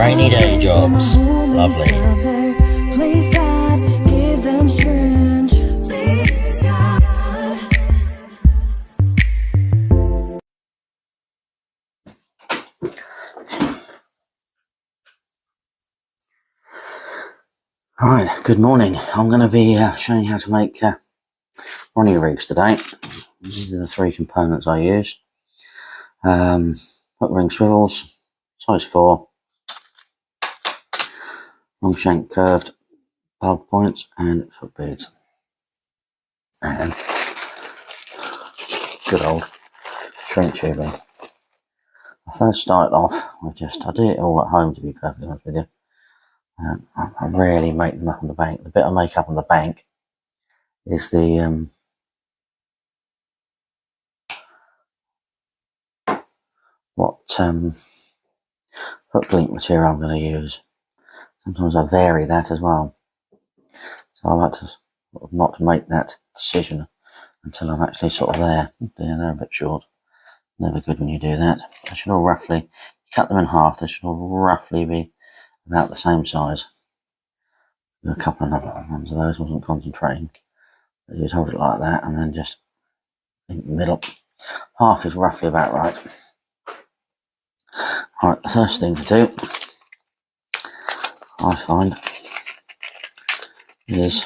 rainy day jobs. Lovely. Please God, give them strength. Please God. Right, good morning. I'm going to be showing you how to make Ronnie rigs today. These are the three components I use. Hook ring swivels, size 4, long shank curved bulb points and hook beads. And good old shrink tubing. I first started off with I do it all at home, to be perfectly honest with you. I rarely make them up on the bank. The bit I make up on the bank is the hook link material I'm going to use. Sometimes I vary that as well. So I like to not to make that decision until I'm actually sort of there. They're a bit short. Never good when you do that. They should all roughly, cut them in half, they should all roughly be about the same size. A couple of other ones of those, wasn't concentrating. But you just hold it like that and then just in the middle. Half is roughly about right. Alright, the first thing to do, I find, is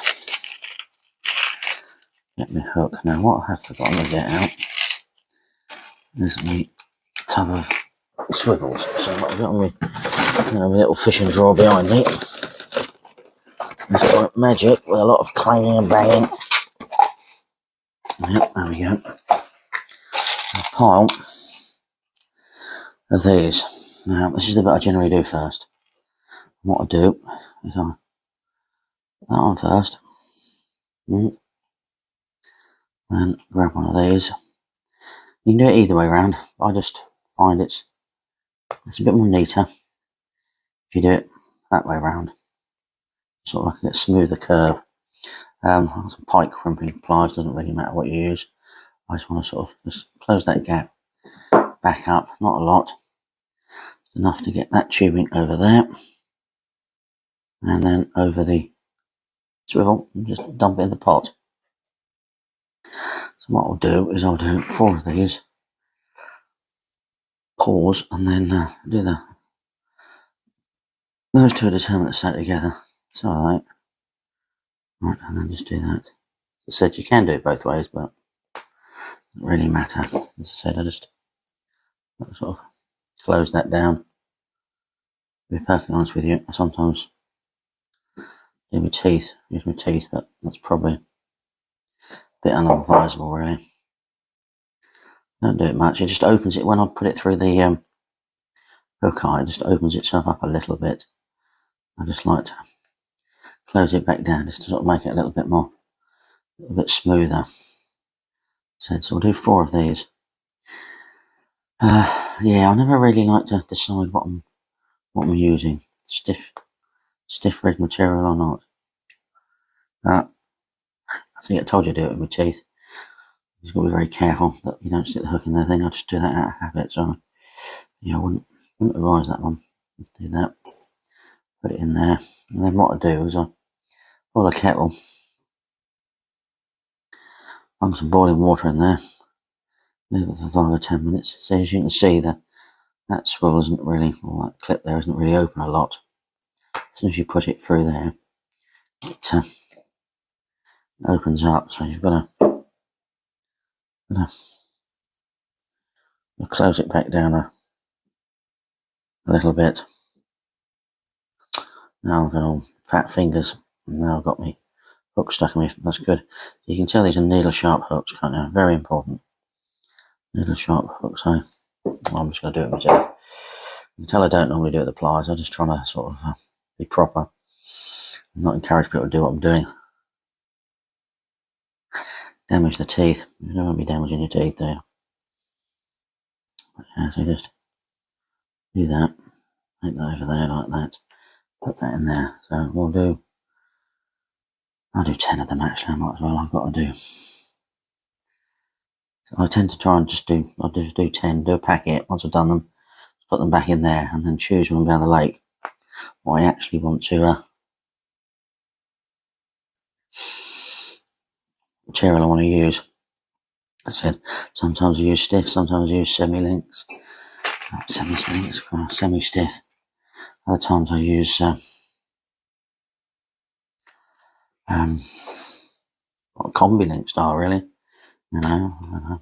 get my hook. Now what I have forgotten to get out is my tub of swivels. So I've got my little fishing drawer behind me. It's like magic with a lot of clanging and banging. Yep, there we go. A pile of these. Now this is the bit I generally do first. What I do is I that one first. And grab one of these. You can do it either way around. I just find it's a bit more neater if you do it that way around. Sort of like a smoother curve. Some pike crimping pliers, doesn't really matter what you use. I just want to sort of just close that gap back up, not a lot. It's enough to get that tubing over there. And then over the swivel and just dump it in the pot. So what I'll do is I'll do 4 of these. Pause and then do those two are determined to stay together. So right, and then just do that. As I said, you can do it both ways, but it doesn't really matter. As I said, I just sort of close that down. To be perfectly honest with you, I sometimes use my teeth, but that's probably a bit unadvisable, really. Don't do it much. It just opens it when I put it through the hook eye. It just opens itself up a little bit. I just like to close it back down just to sort of make it a little bit smoother. So we'll do 4 of these. Yeah, I never really like to decide what I'm using. Stiff rig material or not. I think I told you to do it with my teeth. You've got to be very careful that you don't stick the hook in the thing. I just do that out of habit, so yeah, I wouldn't advise that one. Let's do that. Put it in there, and then what I do is I boil a kettle. Put some boiling water in there. Leave it for 5 or 10 minutes. So as you can see, that swivel isn't really, or that clip there isn't really open a lot. As soon as you push it through there, it opens up. So you've got to close it back down a little bit. Now I've got all fat fingers. And now I've got my hook stuck in me. That's good. You can tell these are needle sharp hooks, can't you? Very important. Needle sharp hooks. So I'm just going to do it myself. You can tell I don't normally do it with the pliers. I'm just trying to sort of be proper. And not encourage people to do what I'm doing. Damage the teeth. You don't want to be damaging your teeth, do you? But yeah, so just do that. Make that over there like that. Put that in there. So I'll do 10 of them actually. I might as well. I've got to do. So I tend to try and I'll just do 10, do a packet. Once I've done them, put them back in there and then choose when I'm down the lake. what I actually want to material I want to use. I said sometimes I use stiff, sometimes I use semi-links, semi-links, semi-stiff. Other times I use combi link style, really. You know,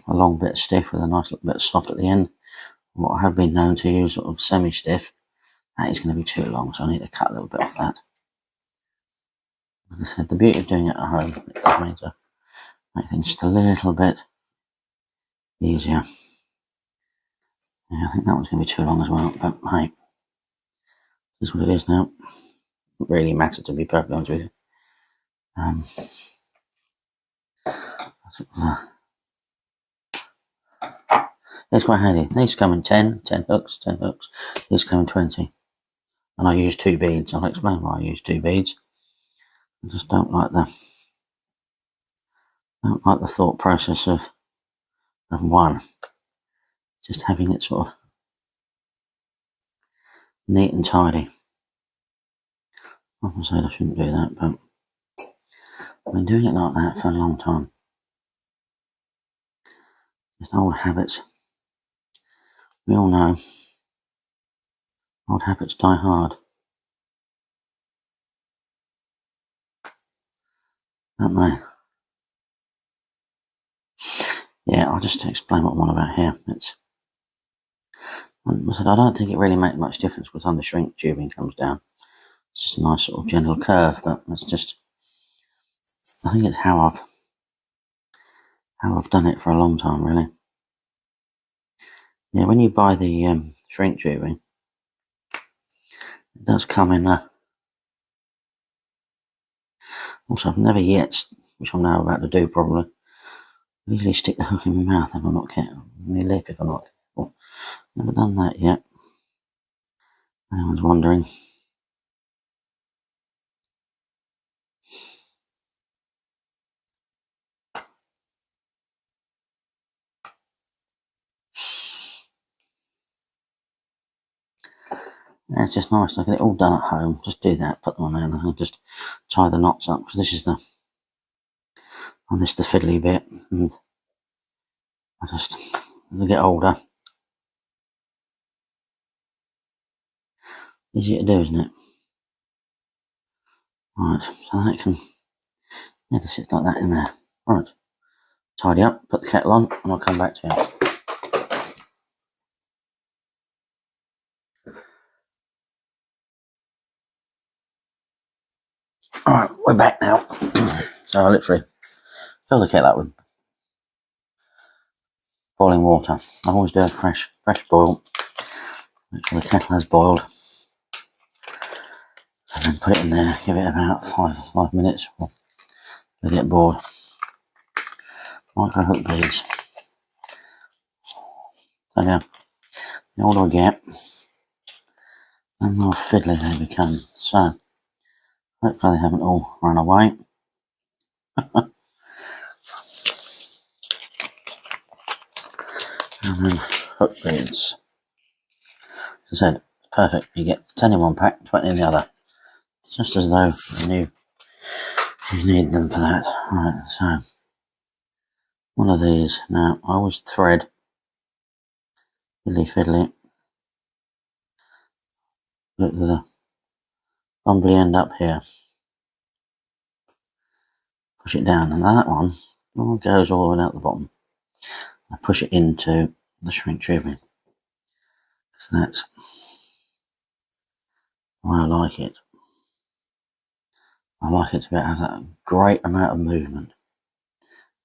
a long bit stiff with a nice little bit of soft at the end. What I have been known to use sort of semi-stiff, that is going to be too long, so I need to cut a little bit off that. As I said, the beauty of doing it at home, it does mean to make things just a little bit easier. Yeah, I think that one's going to be too long as well, but hey, this is what it is now. It doesn't really matter, to be perfectly honest with you. It's quite handy. These come in 10 hooks, 10 hooks. These come in 20. And I use 2 beads. I'll explain why I use 2 beads. I just don't like the thought process of one. Just having it sort of neat and tidy. I said I shouldn't do that, but I've been doing it like that for a long time. Just old habits. We all know old habits die hard, don't they? Yeah, I'll just explain what I'm on about here. I said I don't think it really makes much difference by the time the shrink tubing comes down. It's just a nice sort of gentle curve, but it's just, I think it's how I've done it for a long time, really. Yeah, when you buy the shrink tubing, it does come in also, I've never yet, which I'm now about to do probably, I usually stick the hook in my mouth if I'm not careful, my lip if I'm not careful. Never done that yet. Anyone's wondering. Yeah, it's just nice to get it all done at home. Just do that, put them on there, and then I'll just tie the knots up, because this is the fiddly bit, and as I get older, easy to do, isn't it? Right, so that can, just sit like that in there. Right, tidy up, put the kettle on, and I'll come back to you. Alright, we're back now. So I literally fill the kettle up with boiling water. I always do a fresh boil. Make sure the kettle has boiled. And then put it in there, give it about 5 minutes, or they get bored. Micro hook beads. So yeah, the older I get, the more fiddly they become. So hopefully they haven't all run away. And then hook beads. As I said, perfect. You get 10 in one pack, 20 in the other. Just as though you knew you need them for that. Right, so one of these. Now I always thread fiddly with the bumbly end up here. Push it down, and that one all goes all the way out the bottom. I push it into the shrink tubing. So that's why I like it. I like it to have that great amount of movement.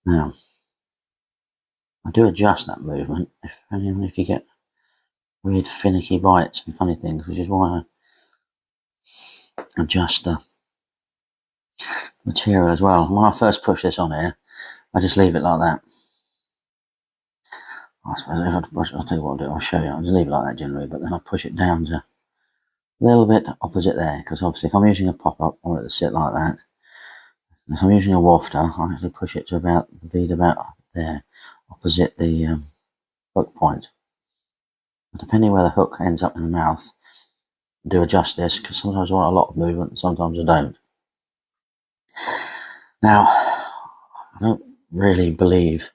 Now, I do adjust that movement if you get weird finicky bites and funny things, which is why I adjust the material as well. When I first push this on here, I just leave it like that. I suppose I'll tell you what I'll do, I'll show you. I'll just leave it like that generally, but then I push it down to a little bit opposite there, because obviously if I'm using a pop-up, I want it to sit like that. If I'm using a wafter, I actually push it to about the bead about there, opposite the hook point. Depending where the hook ends up in the mouth, do adjust this, because sometimes I want a lot of movement and sometimes I don't. Now, I don't really believe,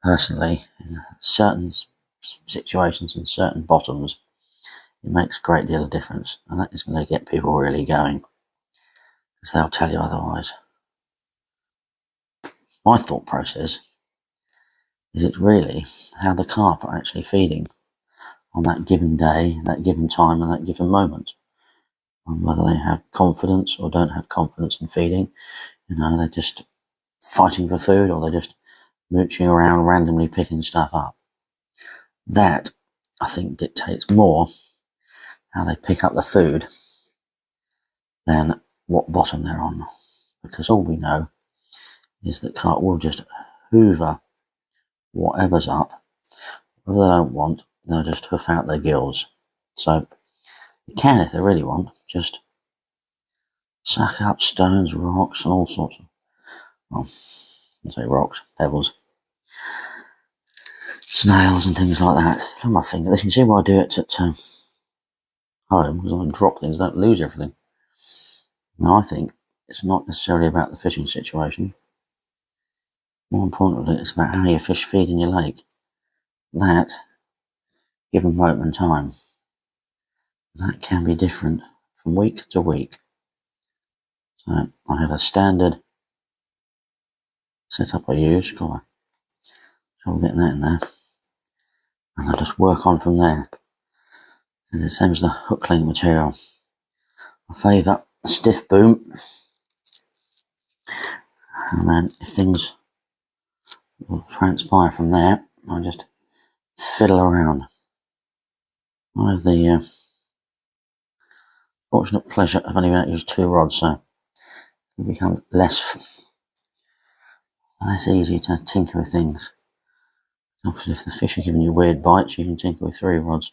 personally, in certain situations and certain bottoms, it makes a great deal of difference, and that is going to get people really going, because they'll tell you otherwise. My thought process is it's really how the carp are actually feeding on that given day, that given time, and that given moment. And whether they have confidence or don't have confidence in feeding, they're just fighting for food, or they're just mooching around randomly picking stuff up. That, I think, dictates more how they pick up the food than what bottom they're on. Because all we know is that carp will just hoover whatever's up. Whatever they don't want, they'll just hoof out their gills. So you can, if they really want, just suck up stones, rocks, and all sorts of, well, I say rocks, pebbles, snails and things like that. Look at my finger. You can see why I do it at home, because I can drop things, I don't lose everything. Now, I think it's not necessarily about the fishing situation. More importantly, it's about how your fish feed in your lake. That, given moment in time, that can be different from week to week. So I have a standard setup I use. Got my trouble getting that in there. And I just work on from there. And the same as the hook link material. I favour a stiff boom. And then if things will transpire from there, I just fiddle around. I have the fortunate pleasure of only having to use 2 rods, so it becomes less easy to tinker with things. Obviously, if the fish are giving you weird bites, you can tinker with 3 rods.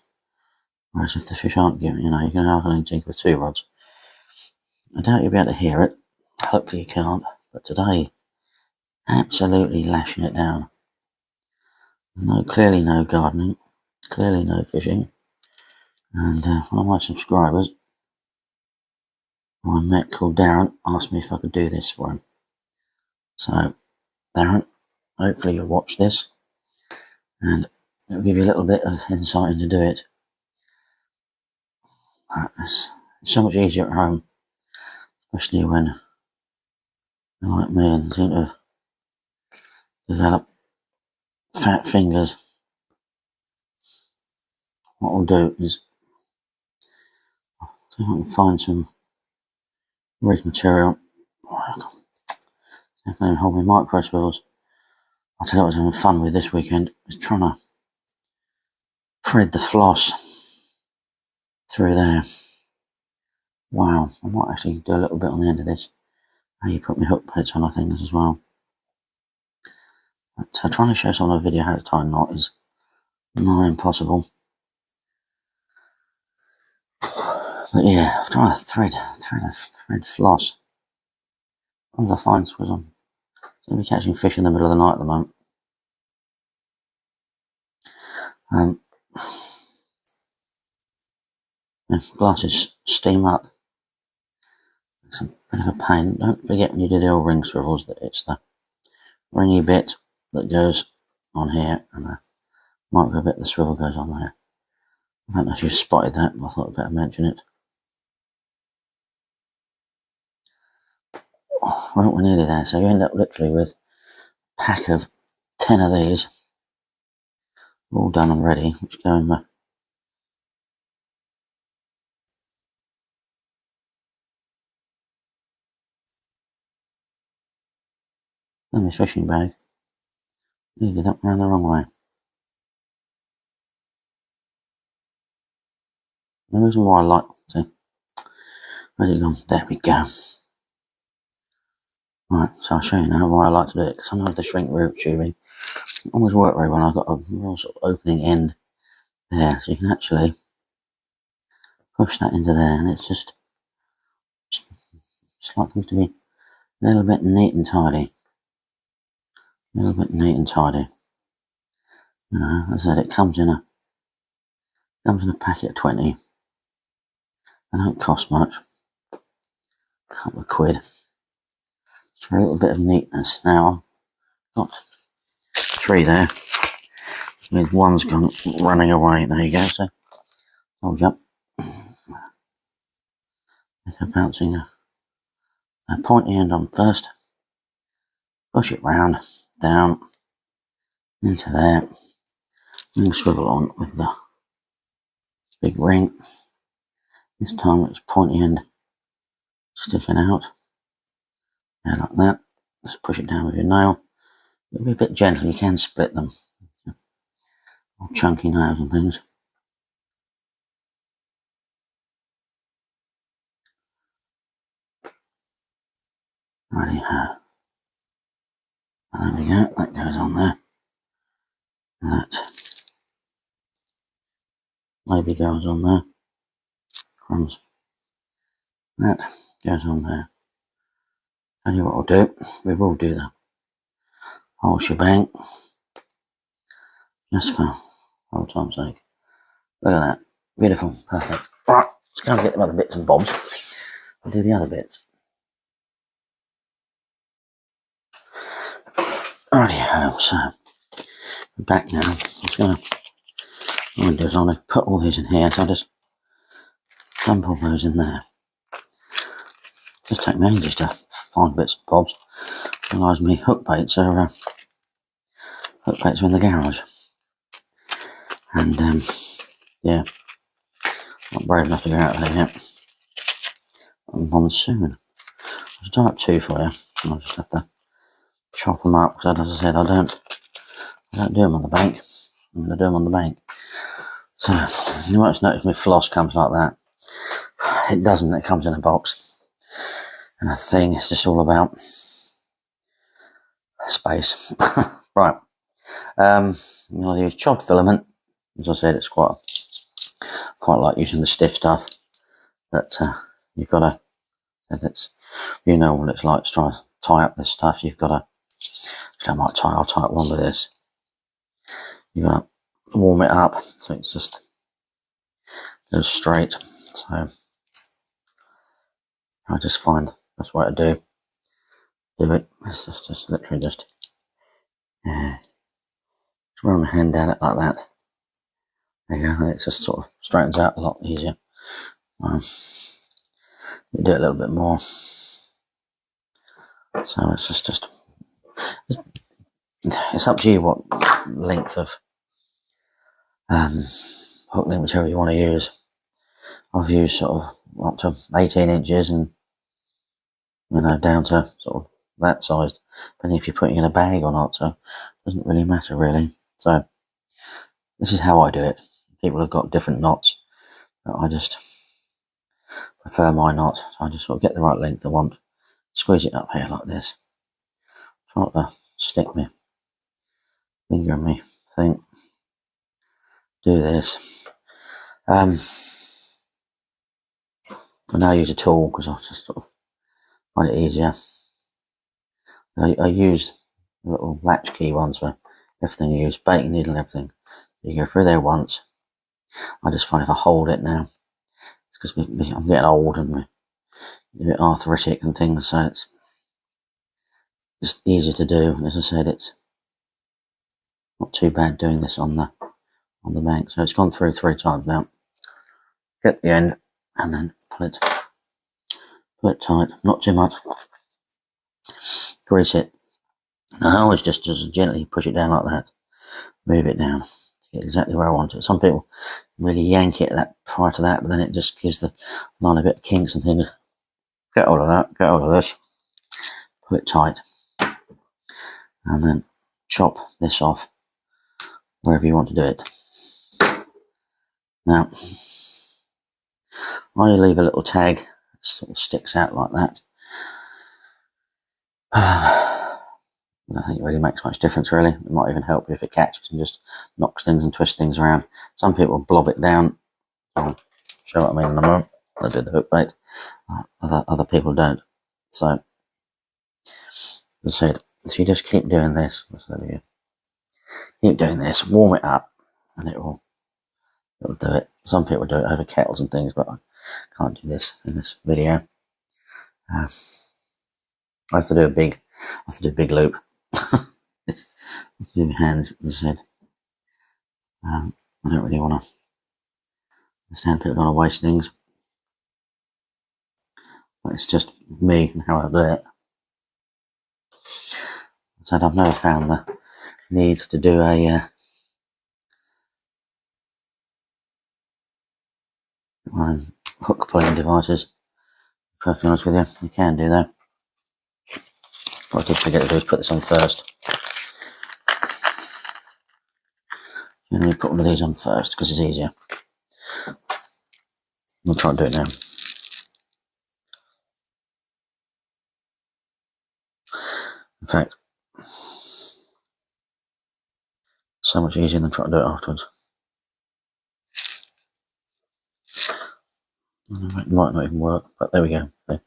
Whereas if the fish aren't giving, you can only tinker with 2 rods. I doubt you'll be able to hear it. Hopefully you can't. But today, absolutely lashing it down. Clearly no gardening. Clearly no fishing. And one of my subscribers, who I met, called Darren, asked me if I could do this for him. So, Darren, hopefully you'll watch this, and it'll give you a little bit of insight into do it. It's so much easier at home, especially when you're like me and seem to have developed fat fingers. What I'll do is see if I can find some rig material. I can't even hold my micro swivels. I'll tell you what I was having fun with this weekend, is trying to thread the floss through there. Wow, I might actually do a little bit on the end of this. How you put my hook pits on, I think, as well. But trying to show someone a video how to tie a knot is not impossible. But yeah, I'm trying to thread floss. What did I find? Was I'm going to be catching fish in the middle of the night at the moment. If glasses steam up, it's a bit of a pain. Don't forget when you do the old ring swivels that it's the ringy bit that goes on here and the micro bit, the swivel goes on there. I don't know if you've spotted that, but I thought I'd better mention it. Well, we're nearly there, so you end up literally with a pack of 10 of these, all done and ready, which go in my fishing bag. You did that round the wrong way. The reason why I like, see, where's it gone? There we go. Right, so I'll show you now why I like to do it, because sometimes the shrink root tubing always work very well. I've got a real sort of opening end there, so you can actually push that into there, and it's just like things to be a little bit neat and tidy. A little bit neat and tidy. As I said, it comes in a packet of 20. They don't cost much. A couple of quid. Just for a little bit of neatness. Now I've got 3 there. With one's gone running away. There you go. So hold you up. I'm bouncing a pointy end on first. Push it round, down, into there. And swivel on with the big ring. This time it's pointy end sticking out. Yeah, like that. Just push it down with your nail. It'll be a bit gentle, you can split them. All chunky nails and things. Righty ho. There we go, that goes on there. And that maybe goes on there. Crumbs. That goes on there. Tell you what we'll do, we will do the whole shebang. Just for old time's sake. Look at that. Beautiful, perfect. Right, let's go and get them other bits and bobs. We'll do the other bits. Rightio, so I'm back now. I'm going to do is I'm going to put all these in here, so I'll just dump all those in there. Just take me ages to find bits and bobs. Realise me hook baits are in the garage. And yeah, not brave enough to go out there yet. I'm on soon. I'll tie up 2 for you. I'll just have to chop them up because, as I said, I don't do them on the bank. I'm going to do them on the bank. So you might notice my floss comes like that. It doesn't. It comes in a box. And I think it's just all about space. Right. I'm going to use chopped filament. As I said, it's quite like using the stiff stuff. But you've got to, you know what it's like to try to tie up this stuff. You've got to, I'll tie up one with this. You've got to warm it up so it's just goes straight. So I just find that's what I do it. It's just literally just run my hand down it like that. There you go, and it just sort of straightens out a lot easier. You do it a little bit more. So it's it's up to you what length of hook link material you want to use. I've used sort of up to 18 inches and down to sort of that size, depending if you're putting in a bag or not, so it doesn't really matter really. So this is how I do it. People have got different knots, but I just prefer my knot. So I just sort of get the right length I want, squeeze it up here like this, try not to stick my finger in me thing, do this. I now use a tool because I just sort of find it easier. I use little latchkey ones for everything. You use baiting needle and everything. You go through there once. I just find if I hold it now, it's because I'm getting old and we're a bit arthritic and things, so it's just easier to do. And as I said, it's not too bad doing this on the bank. So it's gone through 3 times now. Get the end and then pull it tight, not too much. Grease it. And I always just gently push it down like that. Move it down to get exactly where I want it. Some people really yank it prior to that, but then it just gives the line a bit of kinks and things. Get hold of that, get hold of this, pull it tight, and then chop this off wherever you want to do it. Now, I leave a little tag that sort of sticks out like that. I don't think it really makes much difference really. It might even help if it catches and just knocks things and twists things around. Some people blob it down. I'll show what I mean in a moment. I do the hook bait. Other people don't. So, as I said, if you just keep doing this, keep doing this, warm it up, and it will do it. Some people do it over kettles and things, but Can't do this in this video. I have to do a big loop. It's to do my hands, as I said. I don't really want to understand people don't want to waste things. But it's just me and how I do it. So I've never found the need to do a hook pulling devices. Perfectly honest with you, you can do that. What I did forget to do is put this on first. Generally put one of these on first because it's easier. We'll try and do it now. In fact, so much easier than trying to do it afterwards. It might not even work, but there we go. Okay.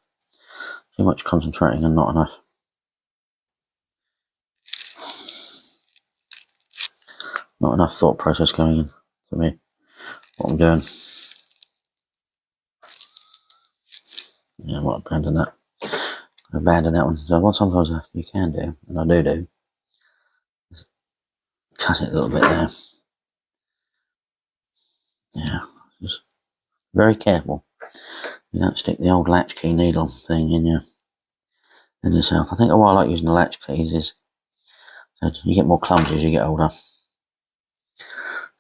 Too much concentrating and not enough. Not enough thought process going in for me. What I'm doing. Yeah, I might abandon that. Abandon that one. So what sometimes you can do, and I do, is cut it a little bit there. Yeah, just very careful. You don't stick the old latchkey needle thing in yourself. I think why I like using the latchkeys is so you get more clumsy as you get older.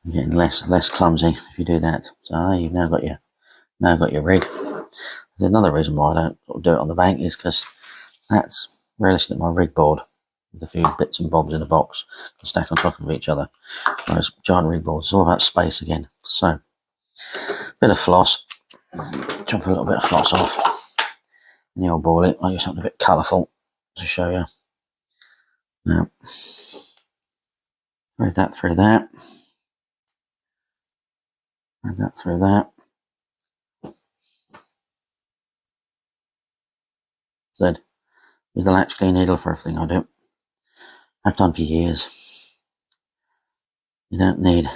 You're getting less clumsy if you do that. So you've now got your rig. There's another reason why I don't do it on the bank is because that's realistically my rig board with a few bits and bobs in a box to stack on top of each other. Whereas giant rig boards, it's all about space again. So bit of floss, chop a little bit of floss off, and the old ball it. I use something a bit colourful to show you. Now, thread that through that. Thread that through that. Said, use the latchkey needle for everything I do. I've done for years. You don't need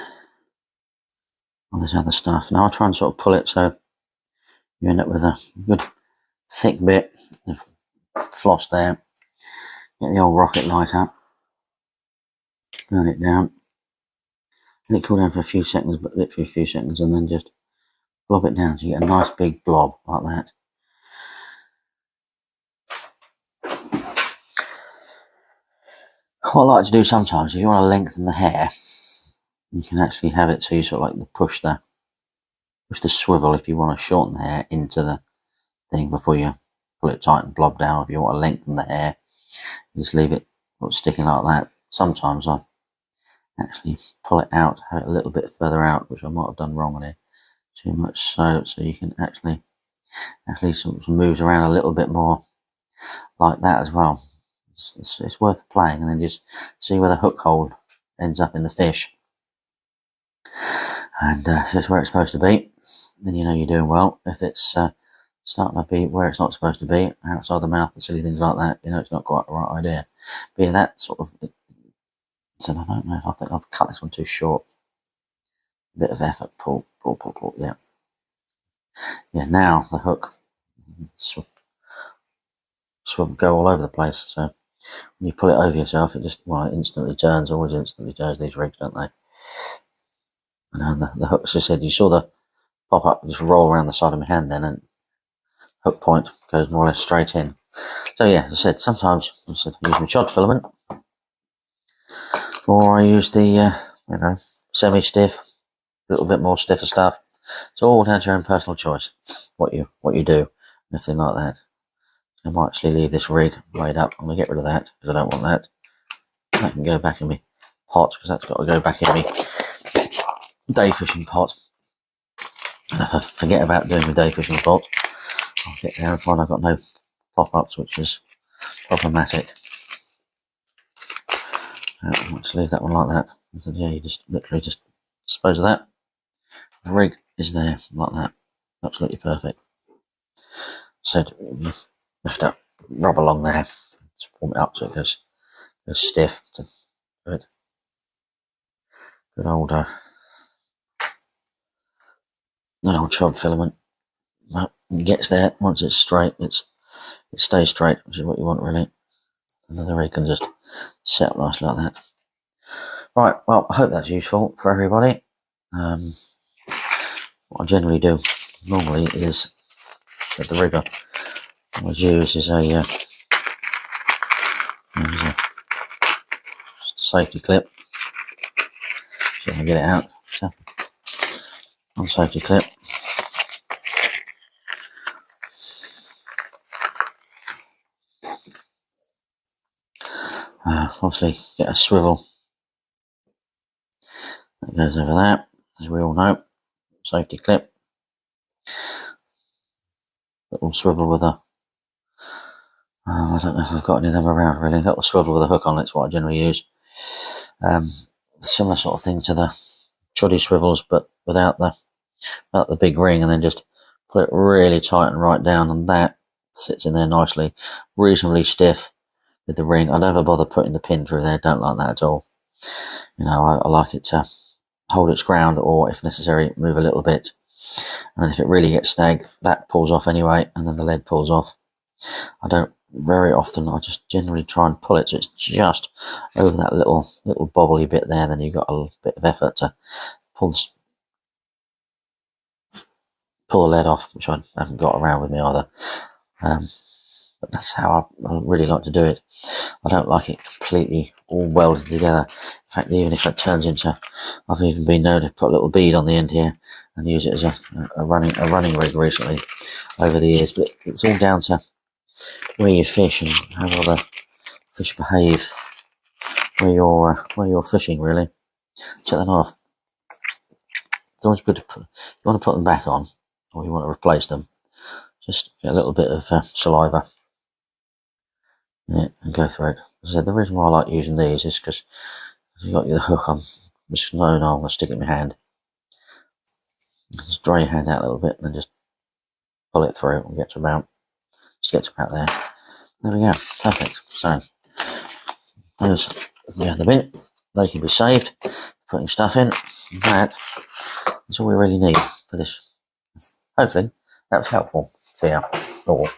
all this other stuff. Now I try and sort of pull it so you end up with a good thick bit of floss there. Get the old rocket light up. Burn it down. Let it cool down for a few seconds, but literally a few seconds, and then just blob it down so you get a nice big blob like that. What I like to do sometimes, if you want to lengthen the hair, you can actually have it so you sort of like push the swivel if you want to shorten the hair into the thing before you pull it tight and blob down. If you want to lengthen the hair, you just leave it sticking like that. Sometimes I actually pull it out, have it a little bit further out, which I might have done wrong on it. Too much so you can actually sort of moves around a little bit more like that as well. It's worth playing, and then just see where the hook hold ends up in the fish. And if it's where it's supposed to be, then you know you're doing well. If it's starting to be where it's not supposed to be, outside the mouth and silly things like that, you know it's not quite the right idea. But yeah, that sort of. So I don't know if I think I've cut this one too short. A bit of effort, pull, yeah. Yeah, now the hook sort of go all over the place. So when you pull it over yourself, it instantly turns. Always instantly turns. These rigs, don't they? And the hook, as I said, you saw the pop up just roll around the side of my hand then, and hook point goes more or less straight in. So yeah, as I said, sometimes I use my chod filament, or I use the semi-stiff, a little bit more stiffer stuff. It's all down to your own personal choice. What you do, anything like that. I might actually leave this rig laid up. I'm gonna get rid of that because I don't want that. That can go back in my pot because that's got to go back in my day fishing pot. And if I forget about doing my day fishing pot, I'll get there and find I've got no pop-ups, which is problematic. Let's leave that one like that. So yeah, you just literally just dispose of that. The rig is there like that, absolutely perfect. So you have to rub along there, just warm it up so it goes stiff. To do it. Good old chod filament. But it gets there. Once it's straight, it stays straight, which is what you want really. And then the rig can just set up nicely like that. Right, well, I hope that's useful for everybody. What I generally do normally is that the rig I use is a safety clip. So I can get it out. So, on safety clip. Obviously, get a swivel that goes over that, as we all know. Safety clip. Little swivel with a. I don't know if I've got any of them around really. Little swivel with a hook on it's what I generally use. Similar sort of thing to the troddy swivels, but without the big ring, and then just put it really tight and right down, and that sits in there nicely, reasonably stiff with the ring. I never bother putting the pin through there. Don't like that at all. You know, I like it to hold its ground, or if necessary, move a little bit. And then if it really gets snagged, that pulls off anyway, and then the lead pulls off. I don't very often. I just generally try and pull it so it's just over that little bobbly bit there. Then you've got a bit of effort to pull the lead off, which I haven't got around with me either. But that's how I really like to do it. I don't like it completely all welded together. In fact, even if it turns into, I've even been known to put a little bead on the end here and use it as a running rig recently over the years. But it's all down to where you fish and how well the fish behave where you're fishing really. Check that off. It's always good to you want to put them back on, or you want to replace them. Just get a little bit of saliva in it and go through it. As I said, the reason why I like using these is because you've got the hook on. I'm just going to stick it in my hand. Just dry your hand out a little bit and then just pull it through and get to about there. There we go. Perfect. So those behind the bin, they can be saved. Putting stuff in. That is all we really need for this. Hopefully that was helpful for you all.